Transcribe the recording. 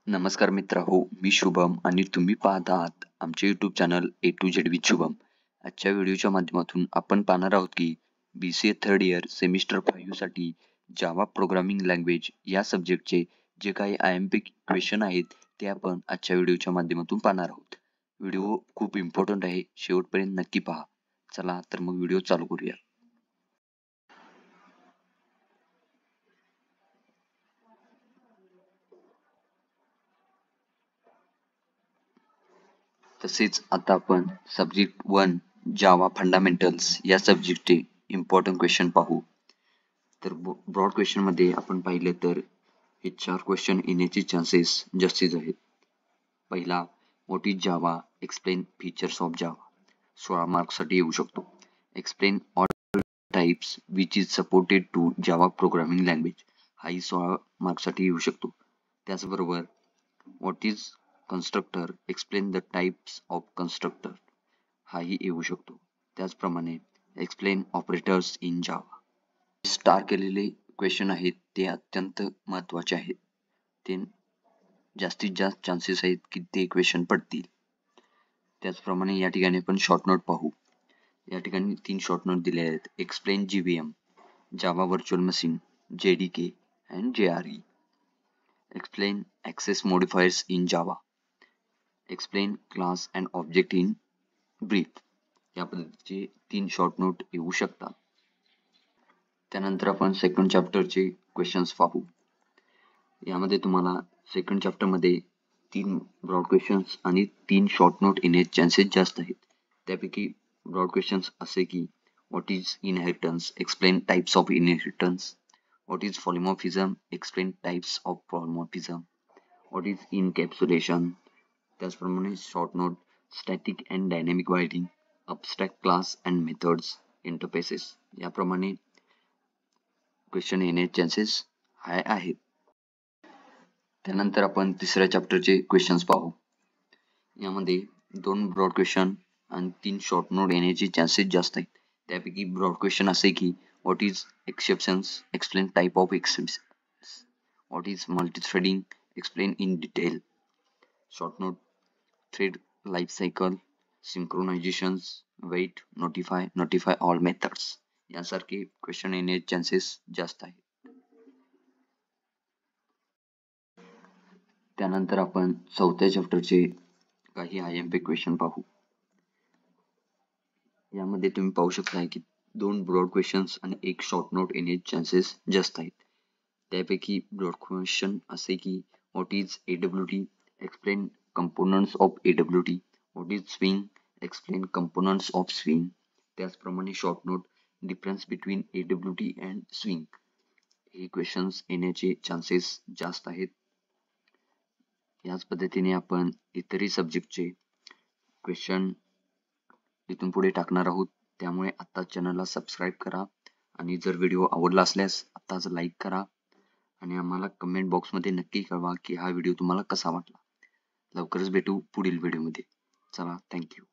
नमस्कार मित्रहो, मी शुभम आणि तुम्ही पाहत आहात आमचे YouTube channel A to Z with Shubham. आजच्या व्हिडिओच्या माध्यमातून आपण पाहणार आहोत की BCA थर्ड इयर सेमिस्टर 5 साठी जावा प्रोग्रामिंग लँग्वेज या सब्जेक्टचे जे काही IMP क्वेश्चन आहेत ते आपण आजच्या व्हिडिओच्या माध्यमातून पाहणार आहोत. व्हिडिओ खूप इम्पॉर्टंट आहे, शेवटपर्यंत नक्की पहा. चला तर मग व्हिडिओ चालू करूया. तसेच आता आपण सब्जेक्ट 1 जावा फंडामेंटल्स या सब्जेक्टचे इम्पॉर्टंट क्वेश्चन पाहू. तर ब्रॉड क्वेश्चन मध्ये आपण पाहिले तर हे 4 क्वेश्चन येण्याचे चान्सेस जास्तीच आहेत. पहिला, what is Java, explain features of Java, 16 मार्क्ससाठी येऊ शकतो. Explain all types which is supported to Java programming language, हाही 16 मार्क्ससाठी येऊ शकतो. त्याचबरोबर what is constructor, explain the types of constructor, हाही येऊ शकतो. त्याचप्रमाणे explain operators in Java. Star केलेले क्वेश्चन आहेत ते अत्यंत महत्त्वाचे आहेत. ते जास्तीत जास्त चान्सेस आहेत की ते क्वेश्चन पडतील. त्याचप्रमाणे या ठिकाणी आपण शॉर्ट नोट पाहू. या ठिकाणी 3 शॉर्ट नोट दिले आहेत. Explain JVM, Java virtual machine, JDK and JRE. Explain access modifiers in Java, explain class and object in brief. या पद्धतीचे 3 शॉर्ट नोट येऊ शकतात. त्यानंतर आपण सेकंड चॅप्टरचे क्वेश्चन्स पाहू. यामध्ये तुम्हाला सेकंड चॅप्टरमध्ये 3 ब्रॉड क्वेश्चन्स आणि 3 शॉर्ट नोट येण्याचे चान्सेस जास्त आहेत. त्यापैकी ब्रॉड क्वेश्चन्स असे की what is inheritance, explain types of inheritance, what is polymorphism, explain types of polymorphism, what is encapsulation. त्याचप्रमाणे short note static and dynamic wiring, abstract class and methods, interfaces. याप्रमाणे question येण्याचे chances high आहेत. त्यानंतर आपण तिसऱ्या चॅप्टरचे questions पाहू. यामध्ये 2 broad question आणि 3 शॉर्ट नोट येण्याचे चान्सेस जास्त आहेत. त्यापैकी ब्रॉड क्वेश्चन असे की what is exceptions, explain type of exceptions, what is multithreading, explain in detail. Short note thread life cycle, synchronizations, wait, notify all methods. यासारखे क्वेश्चन येण्याचे chances जास्त आहेत. त्यानंतर आपण चौथ्या चॅप्टरचे काही IMP क्वेश्चन पाहू. यामध्ये तुम्ही पाहू शकता की 2 ब्रॉड क्वेश्चन्स आणि 1 शॉर्ट नोट येण्याचे चान्सेस जास्त आहेत. त्यापैकी ब्रॉड क्वेश्चन असे की what is AWT, explain components of AWT, what is swing, explain components of swing. त्याचप्रमाणे short note difference between AWT and swing. हे क्वेश्चन्स येण्याचे चान्सेस जास्त आहेत. याच पद्धतीने आपण इतरही सब्जेक्टचे क्वेश्चन इथून पुढे टाकणार आहोत. त्यामुळे आत्ताच चॅनलला सबस्क्राईब करा आणि जर व्हिडिओ आवडला असल्यास आत्ताच लाईक करा आणि आम्हाला कमेंट बॉक्समध्ये नक्की कळवा की हा व्हिडिओ तुम्हाला कसा वाटला. लवकरच भेटू पुढील व्हिडिओमध्ये. चला, थँक्यू.